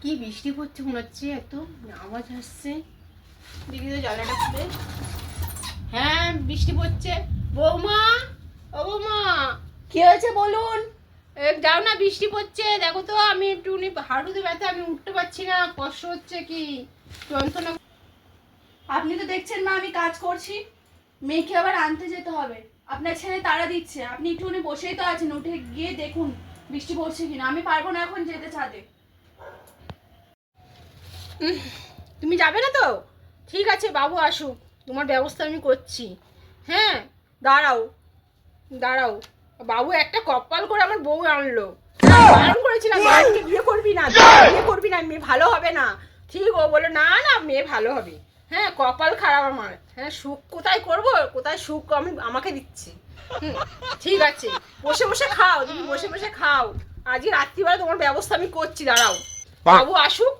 কি বৃষ্টি পড়ছে মনে হচ্ছে, এত আওয়াজ আসছে। দেখি তো জানলাটা খুলে। হ্যাঁ বৃষ্টি পড়ছে। বৌমা, ও বৌমা, কি হয়েছে বলুন? যাও না, বৃষ্টি পড়ছে, দেখো তো। আমি একটু হাঁটুতে ব্যথা, আমি উঠতে পারছি না, কষ্ট হচ্ছে, কি যন্ত্রণা। আপনি তো দেখছেন না আমি কাজ করছি, মেয়েকে আবার আনতে যেতে হবে। আপনার ছেলে তাড়া দিচ্ছে, আপনি একটুখানি বসেই তো আছেন, উঠে গিয়ে দেখুন বৃষ্টি পড়ছে কিনা। আমি পারবো না এখন যেতে ছাদে। তুমি যাবে না তো? ঠিক আছে, বাবু আসুক, তোমার ব্যবস্থা আমি করছি। হ্যাঁ, দাঁড়াও দাঁড়াও। বাবু একটা কপাল করে আমার বউ আনলো। বারণ করেছিলাম মেয়েকে বিয়ে করবি না, বিয়ে করবি না, মেয়ে ভালো হবে না। ঠিক, ও বললো না না মেয়ে ভালো হবে। হ্যাঁ, কপাল খারাপ আমার। হ্যাঁ, সুখ কোথায় করব, কোথায় সুখ আমি আমাকে দিচ্ছি। ঠিক আছে, বসে বসে খাও, তুমি বসে বসে খাও। আজকে রাত্রিবেলা তোমার ব্যবস্থা আমি করছি, দাঁড়াও। বাবু আসুক।